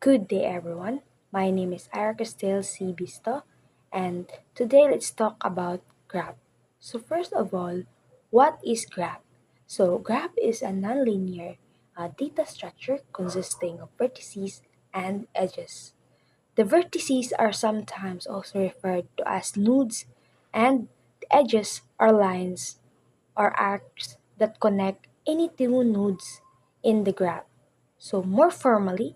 Good day, everyone. My name is Ira Castel C. Bisto, and today let's talk about graph. So, first of all, what is graph? So, graph is a nonlinear data structure consisting of vertices and edges. The vertices are sometimes also referred to as nodes, and the edges are lines or arcs that connect any two nodes in the graph. So, more formally,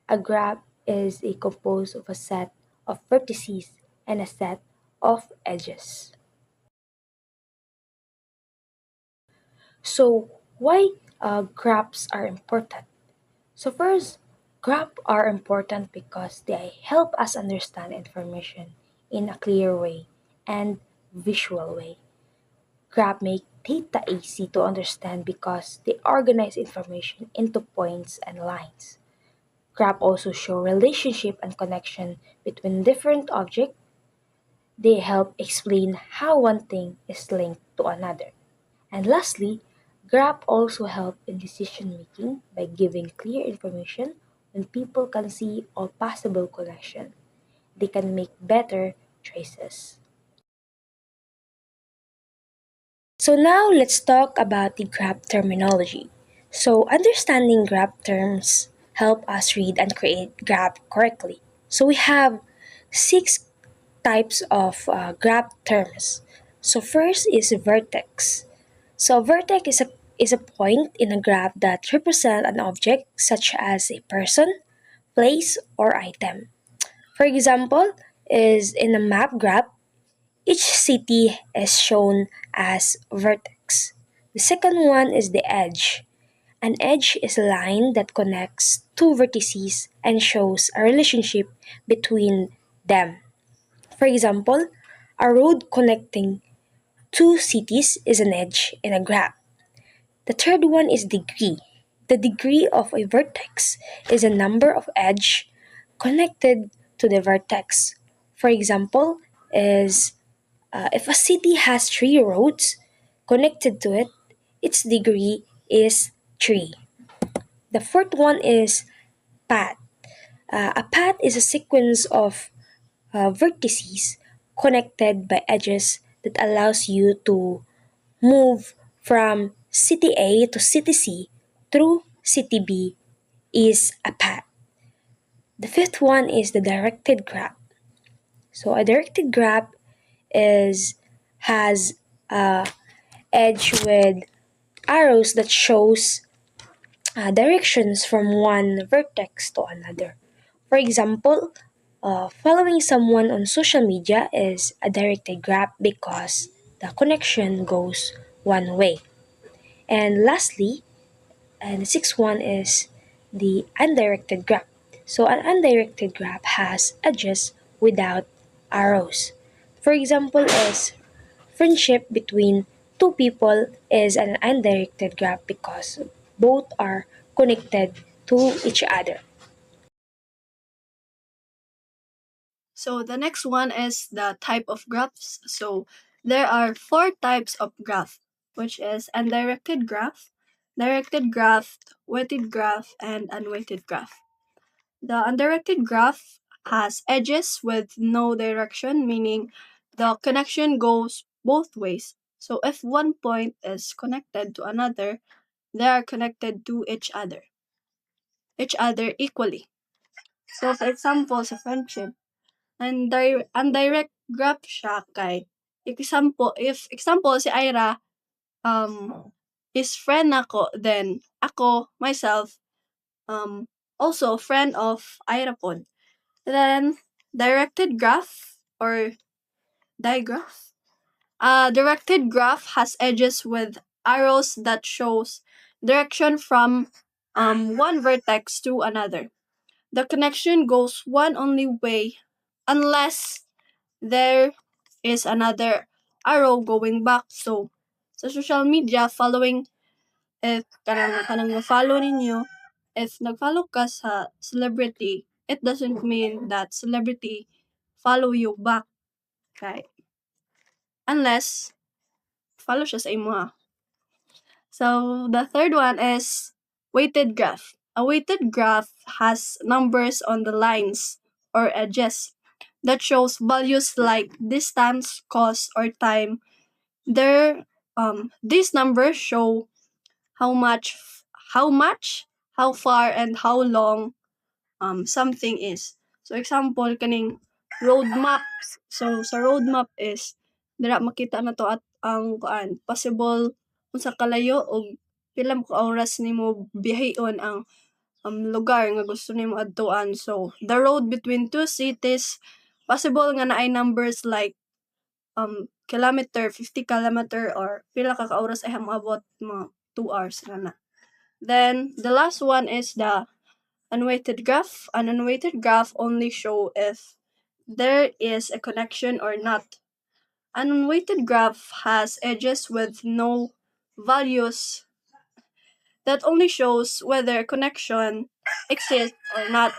a graph is a composed of a set of vertices and a set of edges. So, why graphs are important? So, first, graphs are important because they help us understand information in a clear way and visual way. Graph make data easy to understand because they organize information into points and lines. Graph also show relationship and connection between different objects. They help explain how one thing is linked to another. And lastly, graph also help in decision making by giving clear information when people can see all possible connection. They can make better choices. So now let's talk about the graph terminology. So understanding graph terms help us read and create graph correctly. So we have six types of graph terms. So first is vertex. So vertex is a point in a graph that represent an object such as a person, place, or item. For example, is in a map graph, each city is shown as vertex. The second one is the edge. An edge is a line that connects two vertices and shows a relationship between them. For example, a road connecting two cities is an edge in a graph. The third one is degree. The degree of a vertex is a number of edge connected to the vertex. For example, is if a city has three roads connected to it, its degree is 3. The fourth one is path. A path is a sequence of vertices connected by edges that allows you to move from city A to city C through city B is a path. The fifth one is the directed graph. So a directed graph is has a edge with arrows that shows directions from one vertex to another. For example, following someone on social media is a directed graph because the connection goes one way. And lastly, and the sixth one is the undirected graph. So an undirected graph has edges without arrows. For example, is friendship between two people is an undirected graph because both are connected to each other. So the next one is the type of graphs. So there are four types of graph, which is undirected graph, directed graph, weighted graph, and unweighted graph. The undirected graph has edges with no direction, meaning the connection goes both ways. So if one point is connected to another, they are connected to each other equally. So for example, sa friendship, undirect graph siya kay if example si Ira is friend ako, then ako myself also friend of Ira pod. Then directed graph or digraph. Directed graph has edges with arrows that shows direction from one vertex to another. The connection goes one only way unless there is another arrow going back. So, sa social media, following, if kanang follow ninyo, if nag-follow ka sa celebrity, it doesn't mean that celebrity follow you back. Kay, unless, follow siya sa imo ha. So, the third one is weighted graph. A weighted graph has numbers on the lines or edges that shows values like distance, cost, or time. These numbers show how much, how far, and how long something is. So example kaning road maps. So sa road map is dira makita na to at ang possible unsa kalayo og pila ka oras nimo biyahon ang lugar nga gusto nimo adtuan. So the road between two cities possible nga naay numbers like kilometer, 50 kilometer, or pila ka oras ay moabot mga 2 hours na. Then the last one is the unweighted graph. An unweighted graph only show if there is a connection or not. An unweighted graph has edges with no values that only shows whether a connection exists or not.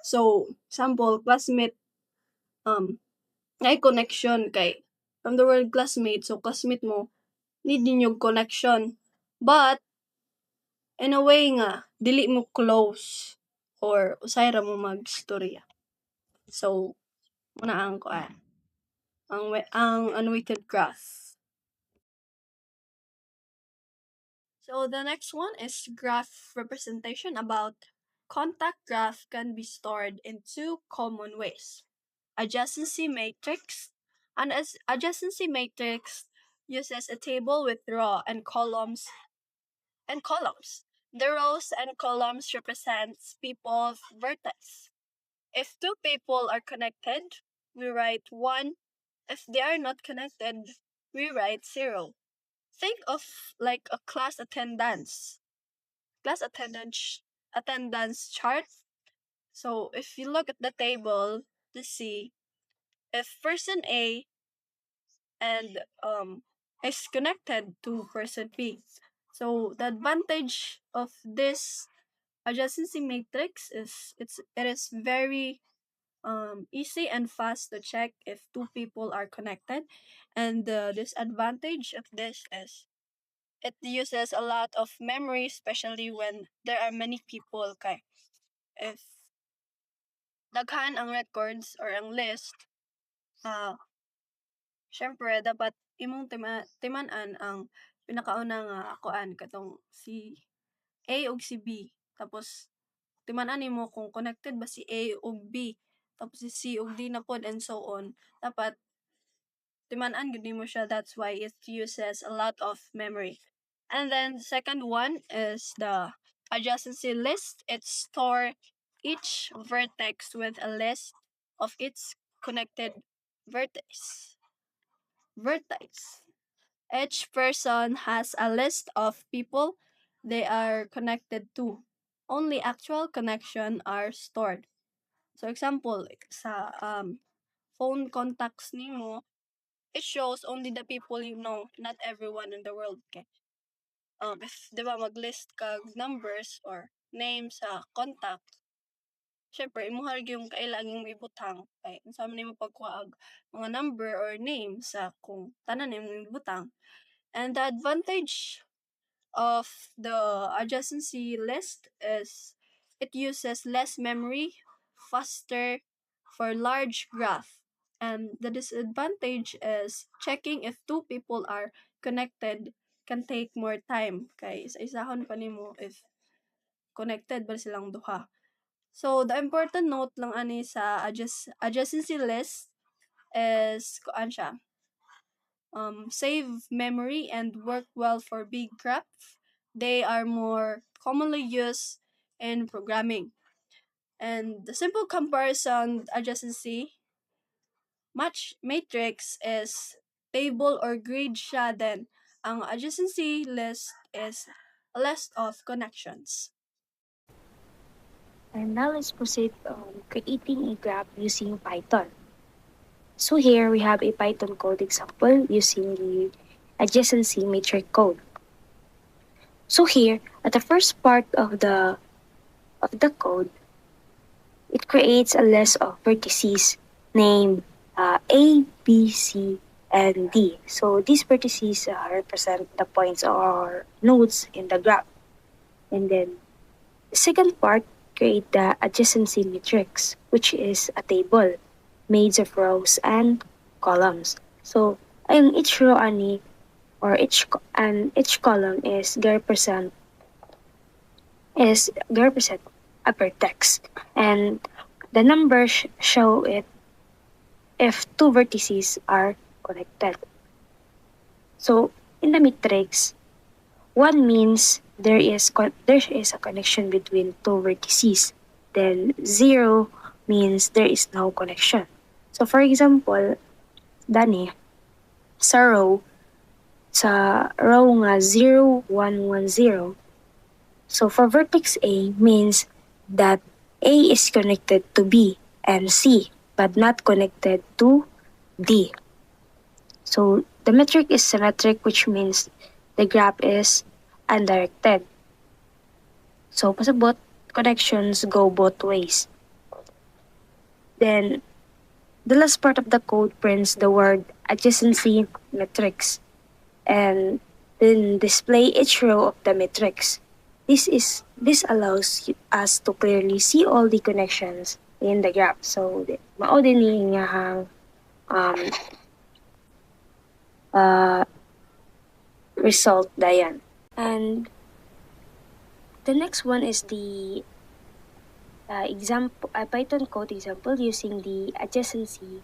So, example, classmate, ay connection kay from the word classmate, so classmate mo, need ninyo connection. But, in a way nga, dili mo close or usay ra mo magstorya. So, muna ang unweighted graph. So the next one is graph representation. About contact graph can be stored in two common ways. Adjacency matrix. An adjacency matrix uses a table with row and columns. The rows and columns represents people's vertex. If two people are connected, we write 1. If they are not connected, we write 0. Think of like a attendance chart. So if you look at the table to see if person A and is connected to person B. So the advantage of this adjacency matrix is it is very easy and fast to check if two people are connected, and the disadvantage of this is it uses a lot of memory, especially when there are many people. Kay if daghan ang records or ang list, syempre dapat imong timan-an ang pinakauna nga katong si A ug si B. Tapos timan-an nimo kung connected ba si A ug B. Tapos si C ug D na pod, and so on. Dapat timan-an gud nimo siya. That's why it uses a lot of memory. And then second one is the adjacency list. It store each vertex with a list of its connected vertex. Each person has a list of people they are connected to. Only actual connection are stored. So example, sa phone contacts nimo, it shows only the people you know, not everyone in the world. Okay? If di ba maglist kag numbers or names sa contact, syempre imuha yung kailangang ibutang kay unsa man nimo pagkuha mga number or name sa kung tanan nimo ibutang. And the advantage of the adjacency list is it uses less memory, faster for large graph. And the disadvantage is checking if two people are connected can take more time. Kay isa-isahon pa nimo if connected ba silang duha. So the important note lang ani sa adjacency list is kuan siya. Save memory and work well for big graph. They are more commonly used in programming. And the simple comparison adjacency match matrix is table or grid siya, then ang adjacency list is a list of connections. And now let's proceed on creating a graph using Python. So here we have a Python code example using the adjacency matrix code. So here, at the first part of the code, it creates a list of vertices named A, B, C, and D. So these vertices represent the points or nodes in the graph. And then Second part, create the adjacency matrix, which is a table made of rows and columns. So, ayun, each row ani or each column is represent a vertex, and the numbers show it if two vertices are connected. So, in the matrix, one means there is a connection between two vertices. Then 0 means there is no connection. So for example, dani sa row nga 0, 1, 1, 0. So for vertex A means that A is connected to B and C but not connected to D. So the metric is symmetric, which means the graph is undirected. So pasabot, connections go both ways. Then the last part of the code prints the word adjacency matrix and then display each row of the matrix. This allows us to clearly see all the connections in the graph. So mao din ni nga result dayan. And the next one is the Python code example using the adjacency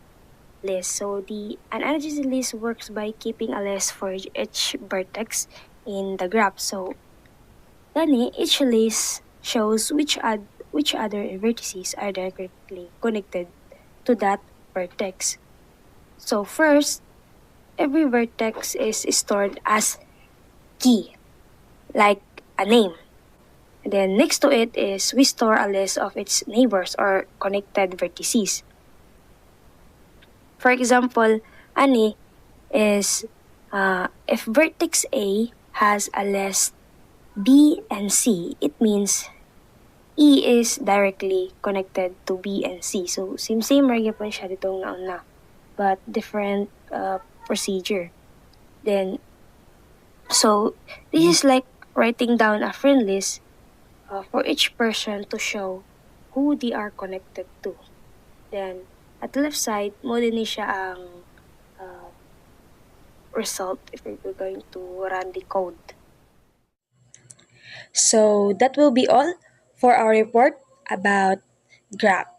list. So an adjacency list works by keeping a list for each vertex in the graph. So each list shows which other vertices are directly connected to that vertex. So first, every vertex is stored as key, like a name. And then next to it is we store a list of its neighbors or connected vertices. For example, ani is if vertex A has a list B and C, it means E is directly connected to B and C. So same ra gyapon siya ditong nauna, but different procedure. Then so this is like writing down a friend list for each person to show who they are connected to. Then, at the left side, mo din ni siya ang result if we're going to run the code. So, that will be all for our report about graph.